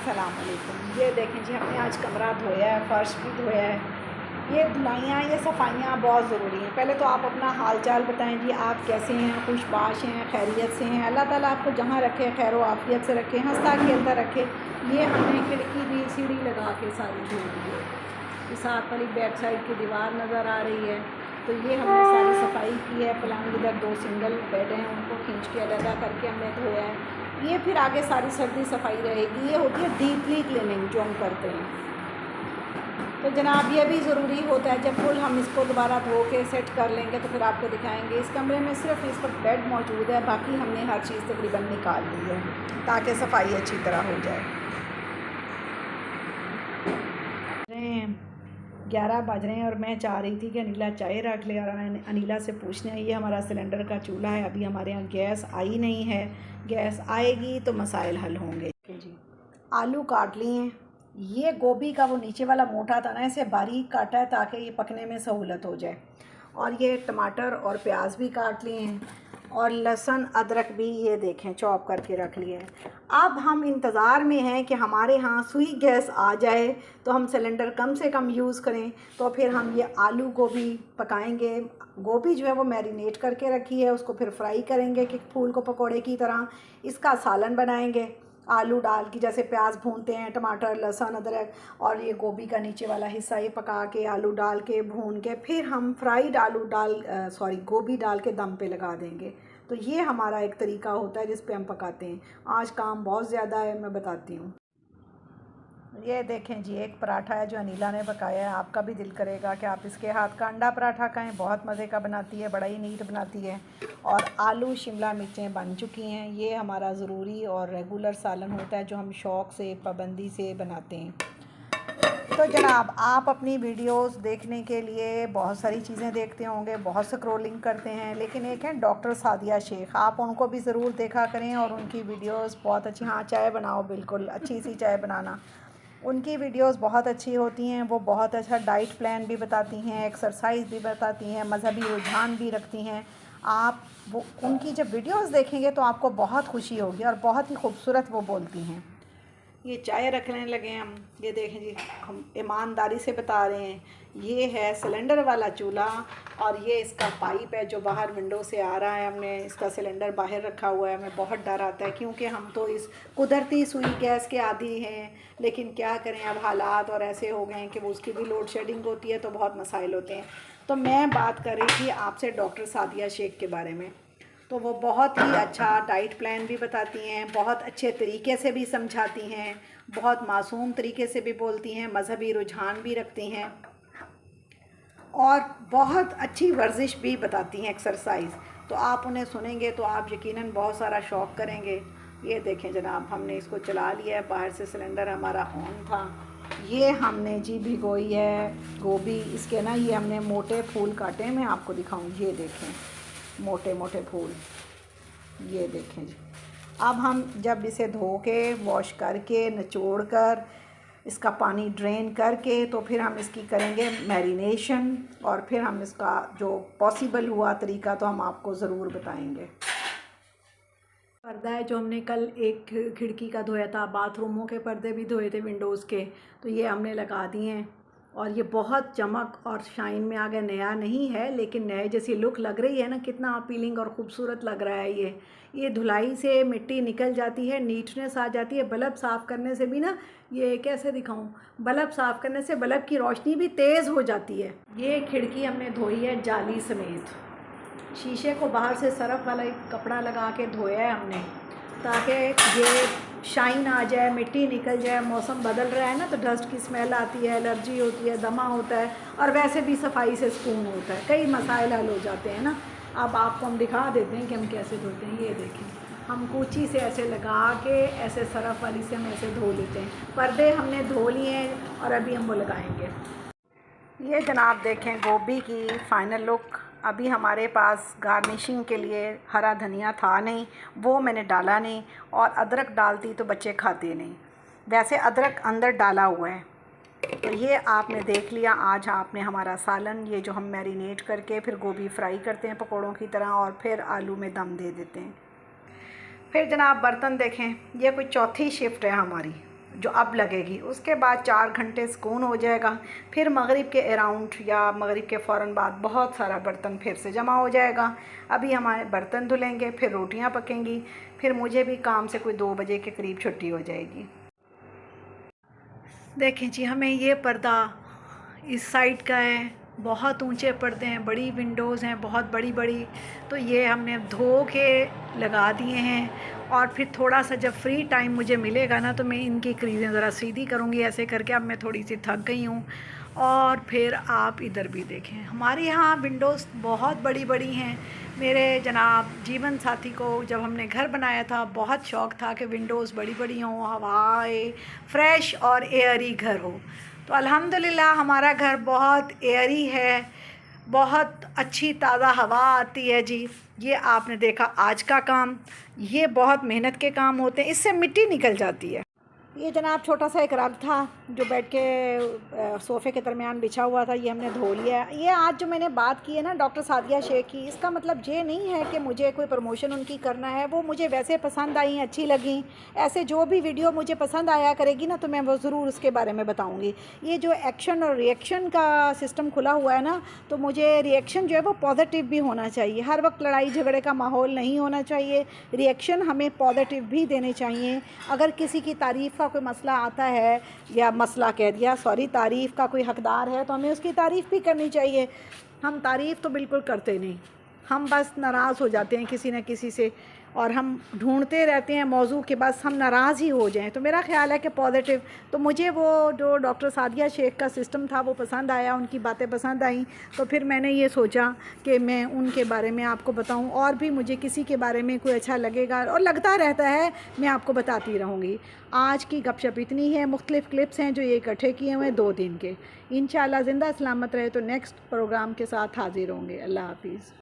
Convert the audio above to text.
अस्सलाम वालेकुम। ये देखें जी, हमने आज कमरा धोया है, फ़र्श भी धोया है। ये धुलाइयाँ, ये सफाइयाँ बहुत ज़रूरी हैं। पहले तो आप अपना हाल चाल बताएं जी, आप कैसे हैं, खुशबाश हैं, खैरियत से हैं। अल्लाह ताला आपको जहाँ रखे खैर व आफ़ियत से रखे, हंसता खेलता रखे। ये हमने खिड़की भी सीढ़ी लगा के सारी धो दी है। इस साथ वाली बैक साइड की दीवार नज़र आ रही है, तो ये हमने सारी सफाई की है। पलंग इधर 2 सिंगल बेड हैं, उनको खींच के अलग करके हमने धोया है। ये फिर आगे सारी सर्दी सफाई रहेगी। ये होती है डीपली क्लीनिंग जो हम करते हैं। तो जनाब ये भी ज़रूरी होता है, जब फुल हम इसको दोबारा धो के सेट कर लेंगे तो फिर आपको दिखाएंगे। इस कमरे में सिर्फ इस वक्त बेड मौजूद है, बाकी हमने हर चीज़ तकरीबन निकाल ली है ताकि सफाई अच्छी तरह हो जाए। 11 बज रहे हैं और मैं चाह रही थी कि अनीला चाय रख ले, और अनीला से पूछना है, ये हमारा सिलेंडर का चूल्हा है, अभी हमारे यहाँ गैस आई नहीं है। गैस आएगी तो मसाइल हल होंगे जी। आलू काट लिए हैं। ये गोभी का वो नीचे वाला मोटा था ना, इसे बारीक काटा है ताकि ये पकने में सहूलत हो जाए। और ये टमाटर और प्याज भी काट लिए हैं, और लहसुन अदरक भी ये देखें चॉप करके रख लिए हैं। अब हम इंतज़ार में हैं कि हमारे यहाँ सुई गैस आ जाए तो हम सिलेंडर कम से कम यूज़ करें। तो फिर हम ये आलू गोभी पकाएंगे। गोभी जो है वो मैरिनेट करके रखी है, उसको फिर फ्राई करेंगे कि फूल को पकोड़े की तरह। इसका सालन बनाएंगे आलू डाल के, जैसे प्याज भूनते हैं, टमाटर लहसुन अदरक, और ये गोभी का नीचे वाला हिस्सा ये पका के आलू डाल के भून के फिर हम फ्राइड आलू गोभी डाल के दम पे लगा देंगे। तो ये हमारा एक तरीका होता है जिस पे हम पकाते हैं। आज काम बहुत ज़्यादा है, मैं बताती हूँ। ये देखें जी, एक पराठा है जो अनीला ने पकाया है। आपका भी दिल करेगा कि आप इसके हाथ का अंडा पराठा खाएं, बहुत मज़े का बनाती है, बड़ा ही नीट बनाती है। और आलू शिमला मिर्चें बन चुकी हैं। ये हमारा ज़रूरी और रेगुलर सालन होता है जो हम शौक़ से पाबंदी से बनाते हैं। तो जनाब, आप अपनी वीडियोस देखने के लिए बहुत सारी चीज़ें देखते होंगे, बहुत स्क्रॉलिंग करते हैं, लेकिन एक है डॉक्टर सादिया शेख, आप उनको भी ज़रूर देखा करें। और उनकी वीडियोस बहुत अच्छी, हाँ चाय बनाओ, बिल्कुल अच्छी सी चाय बनाना, उनकी वीडियोस बहुत अच्छी होती हैं। वो बहुत अच्छा डाइट प्लान भी बताती हैं, एक्सरसाइज भी बताती हैं, मज़हबी रुझान भी रखती हैं। आप वो उनकी जब वीडियोस देखेंगे तो आपको बहुत खुशी होगी, और बहुत ही खूबसूरत वो बोलती हैं। ये चाय रखने लगे हम। ये देखें जी, हम ईमानदारी से बता रहे हैं, ये है सिलेंडर वाला चूल्हा, और ये इसका पाइप है जो बाहर विंडो से आ रहा है। हमने इसका सिलेंडर बाहर रखा हुआ है। हमें बहुत डर आता है क्योंकि हम तो इस कुदरती सुई गैस के आदी हैं, लेकिन क्या करें, अब हालात और ऐसे हो गए हैं कि वो उसकी भी लोड शेडिंग होती है तो बहुत मसाइल होते हैं। तो मैं बात कर रही थी आपसे डॉक्टर सादिया शेख के बारे में। तो वो बहुत ही अच्छा डाइट प्लान भी बताती हैं, बहुत अच्छे तरीके से भी समझाती हैं, बहुत मासूम तरीके से भी बोलती हैं, मज़हबी रुझान भी रखती हैं, और बहुत अच्छी वर्जिश भी बताती हैं, एक्सरसाइज। तो आप उन्हें सुनेंगे तो आप यकीनन बहुत सारा शौक़ करेंगे। ये देखें जनाब, हमने इसको चला लिया है, बाहर से सिलेंडर हमारा ऑन था। ये हमने जी भिगोई है गोभी, इसके ना ये हमने मोटे फूल काटे हैं, मैं आपको दिखाऊँ। ये देखें मोटे मोटे फूल, ये देखें जी। अब हम जब इसे धो के वॉश करके निचोड़ कर इसका पानी ड्रेन करके तो फिर हम इसकी करेंगे मैरिनेशन, और फिर हम इसका जो पॉसिबल हुआ तरीका तो हम आपको ज़रूर बताएंगे। पर्दा है जो हमने कल एक खिड़की का धोया था, बाथरूमों के पर्दे भी धोए थे विंडोज़ के, तो ये हमने लगा दिए हैं, और ये बहुत चमक और शाइन में आ गया। नया नहीं है लेकिन नए जैसी लुक लग रही है ना, कितना अपीलिंग और ख़ूबसूरत लग रहा है। ये धुलाई से मिट्टी निकल जाती है, नीटनेस आ जाती है। बल्ब साफ़ करने से भी ना, ये कैसे दिखाऊं, बल्ब साफ़ करने से बल्ब की रोशनी भी तेज़ हो जाती है। ये खिड़की हमने धोई है जाली समेत। शीशे को बाहर से सरफ वाला एक कपड़ा लगा के धोया है हमने, ताकि ये शाइन आ जाए, मिट्टी निकल जाए। मौसम बदल रहा है ना, तो डस्ट की स्मेल आती है, एलर्जी होती है, दमा होता है, और वैसे भी सफाई से सुकून होता है, कई मसाइल हल हो जाते हैं ना। अब आपको हम दिखा देते हैं कि हम कैसे धोते हैं। ये देखें, हम कूची से ऐसे लगा के, ऐसे सरफ वाली से हम ऐसे धो लेते हैं। पर्दे हमने धो लिए हैं और अभी हम वो लगाएंगे। ये जनाब देखें गोभी की फ़ाइनल लुक। अभी हमारे पास गार्निशिंग के लिए हरा धनिया था नहीं, वो मैंने डाला नहीं, और अदरक डालती तो बच्चे खाते नहीं, वैसे अदरक अंदर डाला हुआ है। तो ये आपने देख लिया आज आपने हमारा सालन, ये जो हम मैरिनेट करके फिर गोभी फ्राई करते हैं पकौड़ों की तरह, और फिर आलू में दम दे देते हैं। फिर जनाब बर्तन देखें, ये कोई चौथी शिफ्ट है हमारी। जो अब लगेगी। उसके बाद 4 घंटे सुकून हो जाएगा। फिर मगरिब के अराउंड या मगरिब के फ़ौरन बाद बहुत सारा बर्तन फिर से जमा हो जाएगा। अभी हमारे बर्तन धुलेंगे, फिर रोटियां पकेंगी, फिर मुझे भी काम से कोई 2 बजे के करीब छुट्टी हो जाएगी। देखें जी, हमें ये पर्दा इस साइड का है, बहुत ऊंचे पर्दे हैं, बड़ी विंडोज़ हैं, बहुत बड़ी बड़ी। तो ये हमने धो के लगा दिए हैं। और फिर थोड़ा सा जब फ्री टाइम मुझे मिलेगा ना, तो मैं इनकी क्रीज़ें ज़रा सीधी करूँगी ऐसे करके। अब मैं थोड़ी सी थक गई हूँ। और फिर आप इधर भी देखें, हमारे यहाँ विंडोज़ बहुत बड़ी बड़ी हैं। मेरे जनाब जीवन साथी को जब हमने घर बनाया था, बहुत शौक़ था कि विंडोज़ बड़ी बड़ी हों, हवाएं फ्रेश और एयरी घर हो। तो अल्हम्दुलिल्लाह हमारा घर बहुत एयरी है, बहुत अच्छी ताज़ा हवा आती है जी। ये आपने देखा आज का काम, ये बहुत मेहनत के काम होते हैं, इससे मिट्टी निकल जाती है। ये जनाब छोटा सा एक रग था जो बेड के सोफ़े के दरमियान बिछा हुआ था, ये हमने धो लिया है। ये आज जो मैंने बात की है ना डॉक्टर सादिया शेख की, इसका मतलब ये नहीं है कि मुझे कोई प्रमोशन उनकी करना है। वो मुझे वैसे पसंद आई, अच्छी लगी। ऐसे जो भी वीडियो मुझे पसंद आया करेगी ना, तो मैं वो ज़रूर उसके बारे में बताऊँगी। ये जो एक्शन और रिएक्शन का सिस्टम खुला हुआ है ना, तो मुझे रिएक्शन जो है वो पॉजिटिव भी होना चाहिए। हर वक्त लड़ाई झगड़े का माहौल नहीं होना चाहिए। रिएक्शन हमें पॉजिटिव भी देने चाहिए। अगर किसी की तारीफ़ का कोई मसला आता है, या मसला कह दिया सॉरी, तारीफ़ का कोई हकदार है, तो हमें उसकी तारीफ़ भी करनी चाहिए। हम तारीफ़ तो बिल्कुल करते नहीं, हम बस नाराज़ हो जाते हैं किसी न किसी से, और हम ढूंढते रहते हैं मौजू के, बस हम नाराज़ ही हो जाएं। तो मेरा ख़्याल है कि पॉजिटिव, तो मुझे वो जो डॉक्टर सादिया शेख का सिस्टम था वो पसंद आया, उनकी बातें पसंद आई। तो फिर मैंने ये सोचा कि मैं उनके बारे में आपको बताऊं, और भी मुझे किसी के बारे में कोई अच्छा लगेगा और लगता रहता है, मैं आपको बताती रहूँगी। आज की गपशप इतनी है, मुख्तलिफ़ क्लिप्स हैं जो ये इकट्ठे किए हुए हैं 2 दिन के। इंशाअल्लाह ज़िंदा सलामत रहे तो नेक्स्ट प्रोग्राम के साथ हाज़िर होंगे। अल्लाह हाफ़िज़।